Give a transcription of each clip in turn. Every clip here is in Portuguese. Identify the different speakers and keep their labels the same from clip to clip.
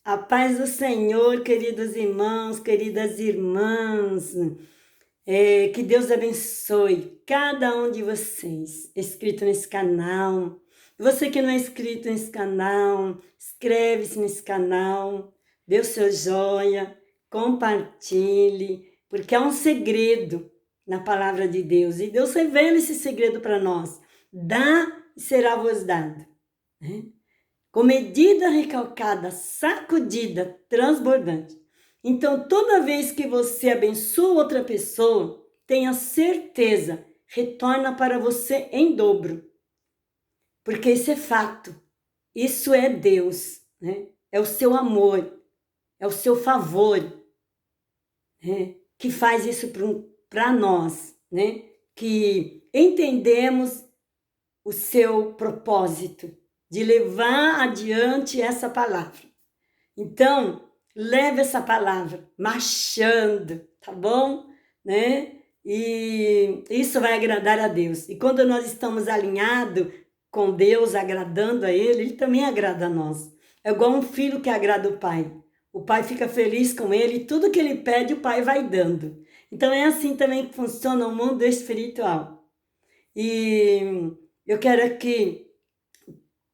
Speaker 1: A paz do Senhor, queridos irmãos, queridas irmãs. Que Deus abençoe cada um de vocês inscrito nesse canal. Você que não é inscrito nesse canal, inscreve-se nesse canal, dê o seu joia, compartilhe, porque é um segredo na palavra de Deus. E Deus revela esse segredo para nós. Dá e será vos dado, né? Com medida recalcada, sacudida, transbordante. Então, toda vez que você abençoa outra pessoa, tenha certeza, retorna para você em dobro. Porque isso é fato. Isso é Deus, né? É o seu amor, é o seu favor, né? Que faz isso para nós, né? Que entendemos o seu propósito de levar adiante essa palavra. Então, leve essa palavra marchando, tá bom? Né? E isso vai agradar a Deus. E quando nós estamos alinhados com Deus, agradando a Ele também agrada a nós. É igual um filho que agrada o pai. O pai fica feliz com ele e tudo que ele pede, o pai vai dando. Então, é assim também que funciona o mundo espiritual. E eu quero aqui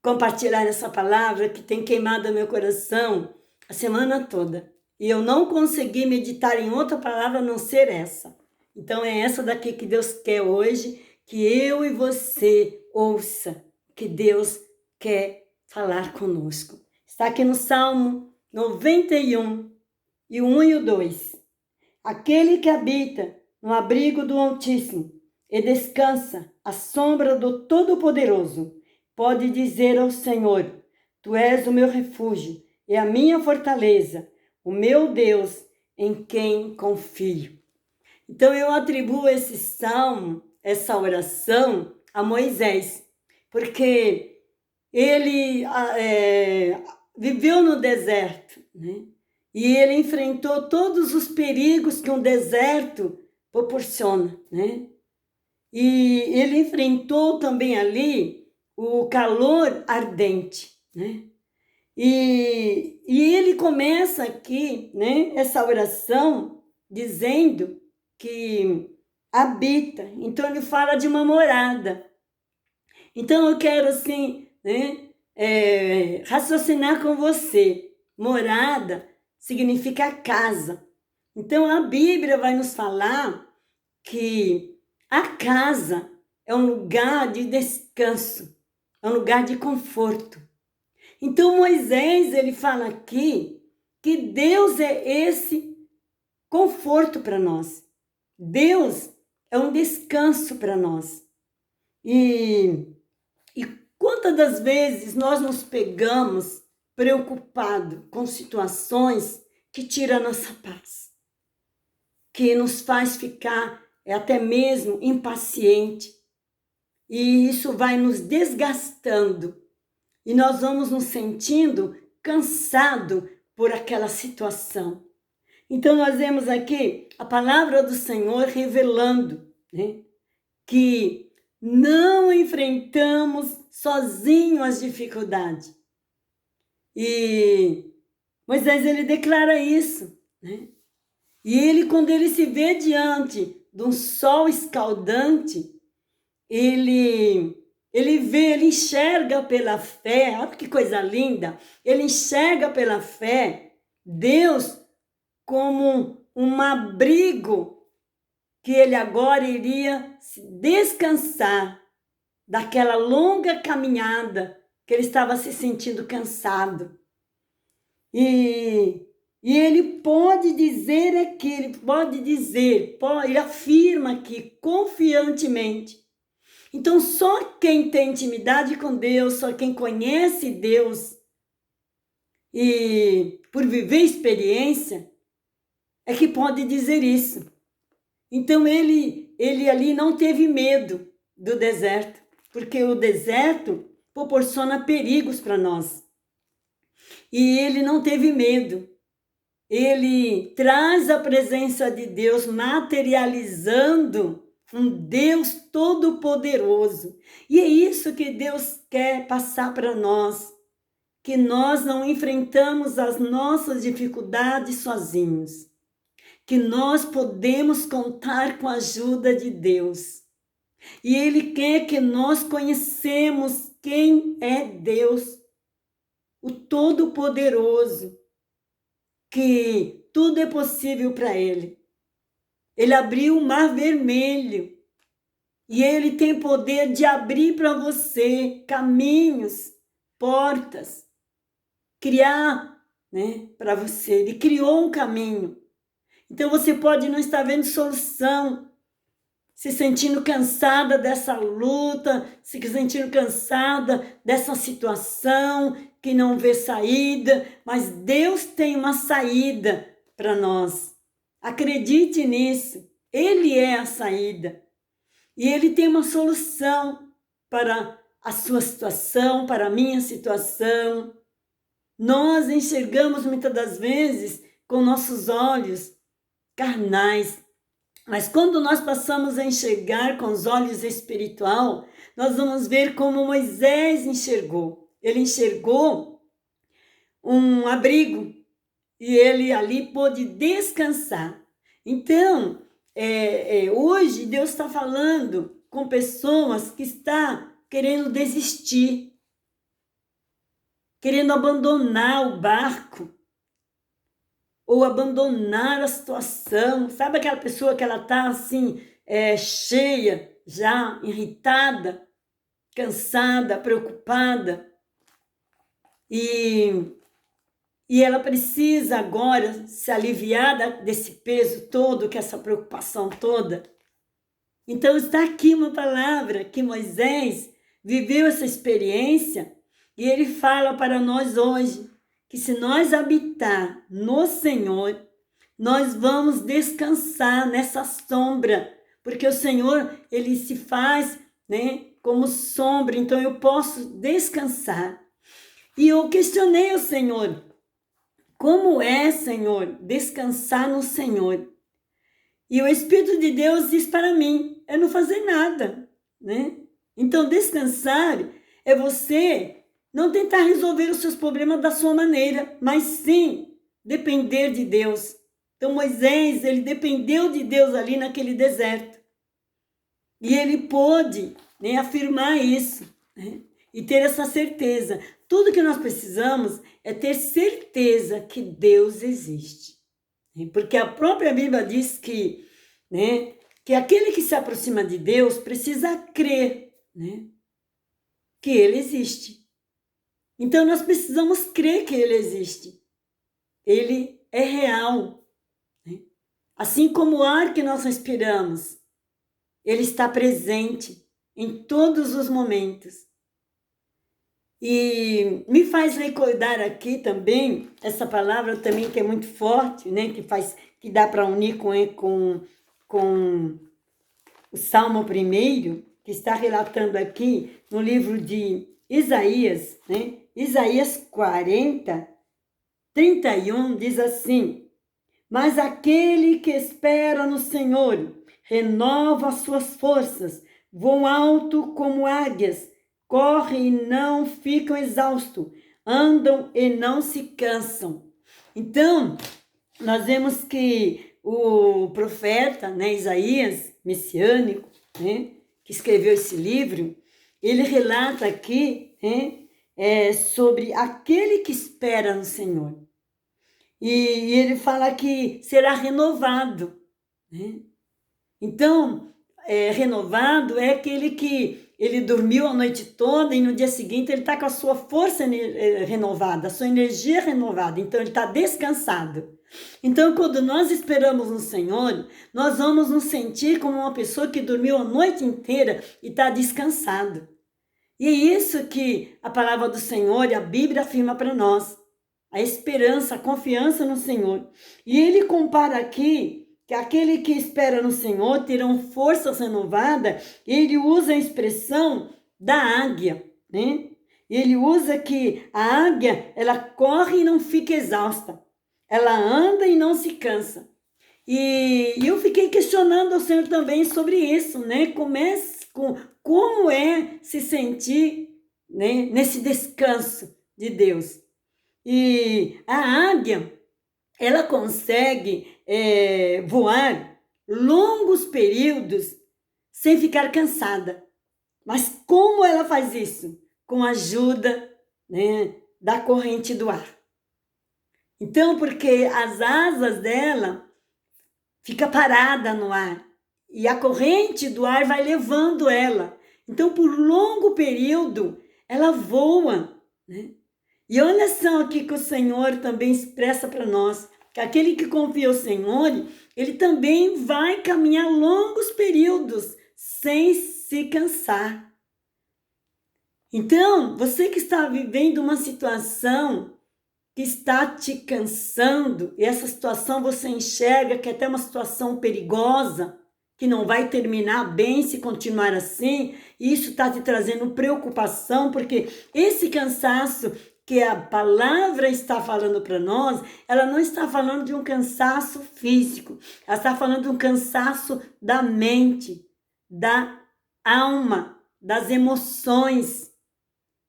Speaker 1: compartilhar essa palavra que tem queimado meu coração a semana toda. E eu não consegui meditar em outra palavra a não ser essa. Então é essa daqui que Deus quer hoje, que eu e você ouça, que Deus quer falar conosco. Está aqui no Salmo 91, e o 1 e o 2. Aquele que habita no abrigo do Altíssimo e descansa à sombra do Todo-Poderoso, pode dizer ao Senhor: Tu és o meu refúgio e a minha fortaleza, o meu Deus em quem confio. Então eu atribuo esse salmo, essa oração a Moisés, porque ele viveu no deserto, né? E ele enfrentou todos os perigos que um deserto proporciona, né? E ele enfrentou também ali o calor ardente, né? E ele começa aqui, né, essa oração dizendo que habita. Então ele fala de uma morada. Então eu quero assim, né, raciocinar com você. Morada significa casa. Então a Bíblia vai nos falar que a casa é um lugar de descanso, é um lugar de conforto. Então Moisés, ele fala aqui que Deus é esse conforto para nós. Deus é um descanso para nós. E quantas das vezes nós nos pegamos preocupados com situações que tiram a nossa paz, que nos faz ficar até mesmo impaciente, e isso vai nos desgastando, e nós vamos nos sentindo cansado por aquela situação. Então nós vemos aqui a palavra do Senhor revelando, né, que não enfrentamos sozinho as dificuldades. E Moisés, ele declara isso, né? E ele, quando ele se vê diante de um sol escaldante, ele vê, ele enxerga pela fé, olha que coisa linda, ele enxerga pela fé Deus como um abrigo que ele agora iria se descansar daquela longa caminhada que ele estava se sentindo cansado. E ele pode dizer aqui, ele afirma aqui confiantemente. Então, só quem tem intimidade com Deus, só quem conhece Deus e por viver experiência, é que pode dizer isso. Então, ele ali não teve medo do deserto, porque o deserto proporciona perigos para nós. E ele não teve medo. Ele traz a presença de Deus materializando um Deus todo-poderoso. E é isso que Deus quer passar para nós, que nós não enfrentamos as nossas dificuldades sozinhos, que nós podemos contar com a ajuda de Deus. E Ele quer que nós conhecemos quem é Deus, o Todo-Poderoso, que tudo é possível para Ele. Ele abriu o Mar Vermelho e Ele tem poder de abrir para você caminhos, portas, criar, para você. Ele criou um caminho. Então você pode não estar vendo solução, se sentindo cansada dessa luta, se sentindo cansada dessa situação que não vê saída, mas Deus tem uma saída para nós. Acredite nisso. Ele é a saída. E Ele tem uma solução para a sua situação, para a minha situação. Nós enxergamos muitas das vezes com nossos olhos carnais, mas quando nós passamos a enxergar com os olhos espiritual, nós vamos ver como Moisés enxergou. Ele enxergou um abrigo e ele ali pôde descansar. Então, hoje Deus está falando com pessoas que estão querendo desistir, querendo abandonar o barco, ou abandonar a situação. Sabe aquela pessoa que ela está assim, cheia, já irritada, cansada, preocupada, e ela precisa agora se aliviar desse peso todo, que essa preocupação toda. Então está aqui uma palavra que Moisés viveu essa experiência e ele fala para nós hoje que se nós habitar no Senhor, nós vamos descansar nessa sombra, porque o Senhor, Ele se faz, como sombra, então eu posso descansar. E eu questionei o Senhor, como é, Senhor, descansar no Senhor? E o Espírito de Deus diz para mim, é não fazer nada, Então descansar é você não tentar resolver os seus problemas da sua maneira, mas sim depender de Deus. Então Moisés, ele dependeu de Deus ali naquele deserto. E ele pôde afirmar isso, e ter essa certeza. Tudo que nós precisamos é ter certeza que Deus existe. Porque a própria Bíblia diz que aquele que se aproxima de Deus precisa crer, que Ele existe. Então, nós precisamos crer que Ele existe. Ele é real. Assim como o ar que nós respiramos, Ele está presente em todos os momentos. E me faz recordar aqui também, essa palavra também que é muito forte, que dá para unir com o Salmo 1, que está relatando aqui no livro de Isaías, Isaías 40, 31 diz assim: mas aquele que espera no Senhor renova as suas forças, voam alto como águias, correm e não ficam exaustos, andam e não se cansam. Então, nós vemos que o profeta, Isaías, messiânico, que escreveu esse livro, ele relata aqui, sobre aquele que espera no Senhor. E ele fala que será renovado. Então, renovado é aquele que ele dormiu a noite toda e no dia seguinte ele está com a sua força renovada, a sua energia renovada. Então, ele está descansado. Então, quando nós esperamos no Senhor, nós vamos nos sentir como uma pessoa que dormiu a noite inteira e está descansado. E é isso que a palavra do Senhor e a Bíblia afirma para nós. A esperança, a confiança no Senhor. E ele compara aqui que aquele que espera no Senhor terão forças renovadas. Ele usa a expressão da águia, Ele usa que a águia, ela corre e não fica exausta. Ela anda e não se cansa. E eu fiquei questionando ao Senhor também sobre isso, como é se sentir, nesse descanso de Deus. E a águia, ela consegue voar longos períodos sem ficar cansada. Mas como ela faz isso? Com a ajuda, né, da corrente do ar. Então, porque as asas dela fica parada no ar e a corrente do ar vai levando ela. Então, por longo período, ela voa, né? E olha só aqui que o Senhor também expressa para nós, que aquele que confia ao Senhor, ele também vai caminhar longos períodos sem se cansar. Então, você que está vivendo uma situação que está te cansando, e essa situação você enxerga que é até uma situação perigosa, que não vai terminar bem se continuar assim, e isso está te trazendo preocupação, porque esse cansaço que a palavra está falando para nós, ela não está falando de um cansaço físico, ela está falando de um cansaço da mente, da alma, das emoções,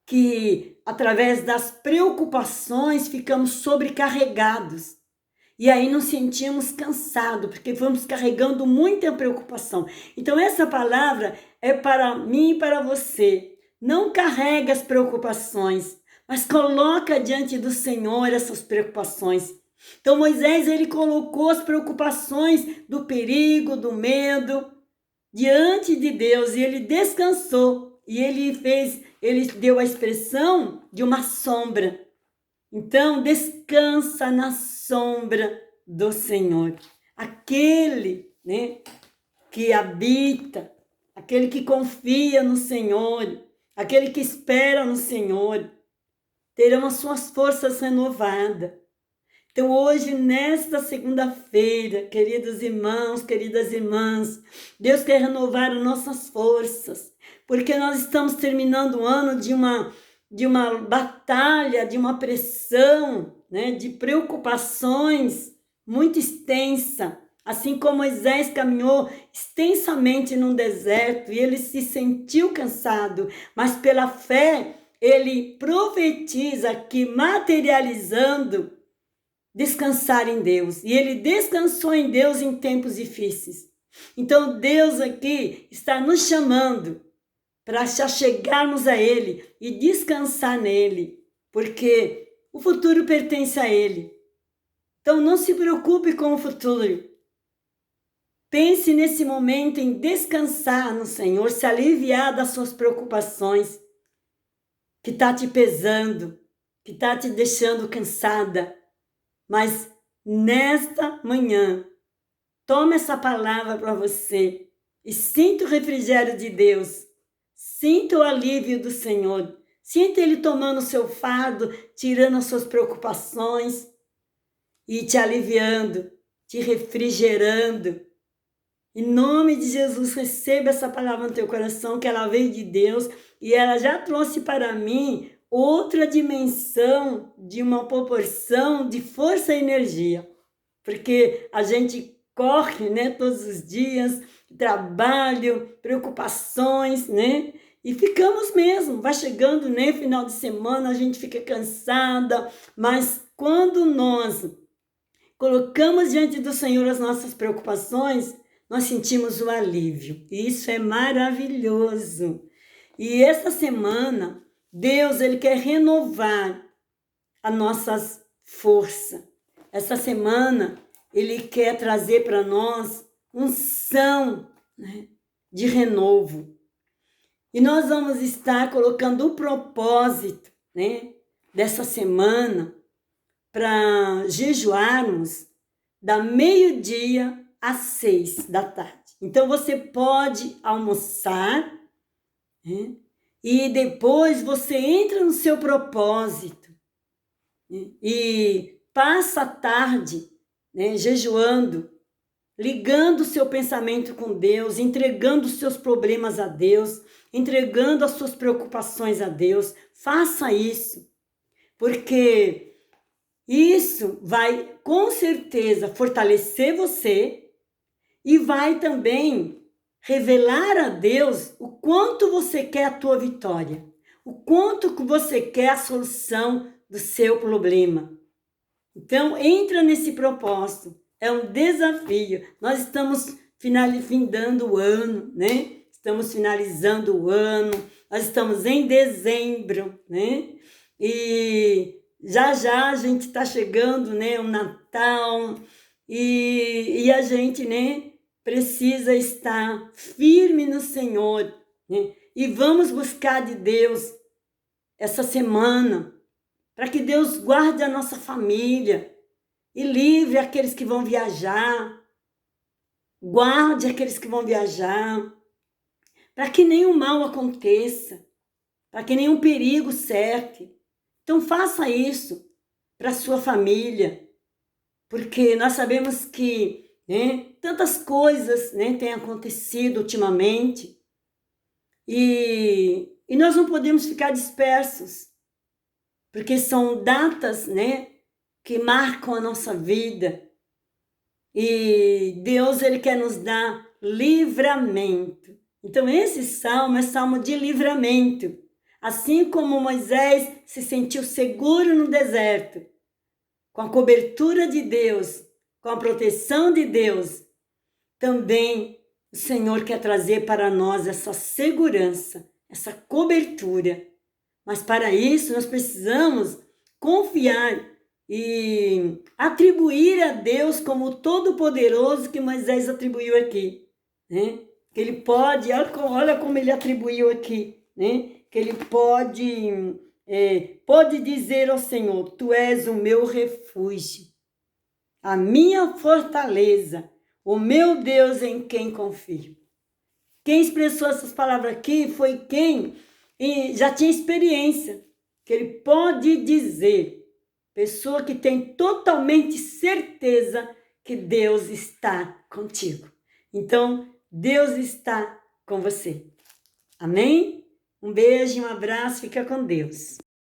Speaker 1: que através das preocupações ficamos sobrecarregados. E aí nos sentimos cansados, porque vamos carregando muita preocupação. Então essa palavra é para mim e para você. Não carregue as preocupações, mas coloca diante do Senhor essas preocupações. Então Moisés, ele colocou as preocupações do perigo, do medo, diante de Deus, e ele descansou. E ele deu a expressão de uma sombra. Então, descansa na sombra do Senhor. Aquele, né, que habita, aquele que confia no Senhor, aquele que espera no Senhor, terão as suas forças renovadas. Então, hoje, nesta segunda-feira, queridos irmãos, queridas irmãs, Deus quer renovar as nossas forças, porque nós estamos terminando o ano de uma batalha, de uma pressão, né, de preocupações muito extensa. Assim como Moisés caminhou extensamente num deserto e ele se sentiu cansado, mas pela fé ele profetiza que, materializando, descansar em Deus. E ele descansou em Deus em tempos difíceis. Então Deus aqui está nos chamando para chegarmos a Ele e descansar nele, porque o futuro pertence a Ele. Então não se preocupe com o futuro. Pense nesse momento em descansar no Senhor, se aliviar das suas preocupações, que está te pesando, que está te deixando cansada. Mas nesta manhã, toma essa palavra para você e sinta o refrigério de Deus. Sinta o alívio do Senhor. Sinta Ele tomando o seu fardo, tirando as suas preocupações e te aliviando, te refrigerando. Em nome de Jesus, receba essa palavra no teu coração, que ela veio de Deus e ela já trouxe para mim outra dimensão, de uma proporção de força e energia. Porque a gente corre, né, todos os dias, trabalho, preocupações, né? E ficamos mesmo, vai chegando, né, final de semana, a gente fica cansada, mas quando nós colocamos diante do Senhor as nossas preocupações, nós sentimos o alívio. E isso é maravilhoso. E essa semana, Deus, ele quer renovar as nossas forças. Essa semana, ele quer trazer para nós unção, né, de renovo. E nós vamos estar colocando o propósito, né, dessa semana para jejuarmos da meio-dia às 6 da tarde. Então você pode almoçar, né, e depois você entra no seu propósito, né, e passa a tarde, né, jejuando, ligando o seu pensamento com Deus, entregando os seus problemas a Deus, entregando as suas preocupações a Deus. Faça isso, porque isso vai com certeza fortalecer você e vai também revelar a Deus o quanto você quer a tua vitória, o quanto que você quer a solução do seu problema. Então, entra nesse propósito. É um desafio. Nós estamos findando o ano, né? Estamos finalizando o ano. Nós estamos em dezembro, né? E já a gente está chegando, né? O Natal. E a gente, né? Precisa estar firme no Senhor, né? E vamos buscar de Deus essa semana, para que Deus guarde a nossa família e livre aqueles que vão viajar, guarde aqueles que vão viajar, para que nenhum mal aconteça, para que nenhum perigo cerque. Então faça isso para a sua família, porque nós sabemos que, né, tantas coisas, né, têm acontecido ultimamente e nós não podemos ficar dispersos, porque são datas, né, que marcam a nossa vida. E Deus, Ele quer nos dar livramento. Então, esse salmo é salmo de livramento. Assim como Moisés se sentiu seguro no deserto, com a cobertura de Deus, com a proteção de Deus, também o Senhor quer trazer para nós essa segurança, essa cobertura. Mas para isso nós precisamos confiar e atribuir a Deus como todo-poderoso que Moisés atribuiu aqui, né? Que ele pode, olha como ele atribuiu aqui, né? Que ele pode dizer ao Senhor: Tu és o meu refúgio, a minha fortaleza, o meu Deus em quem confio. Quem expressou essas palavras aqui foi quem já tinha experiência, que ele pode dizer, pessoa que tem totalmente certeza que Deus está contigo. Então, Deus está com você. Amém? Um beijo, um abraço, fica com Deus.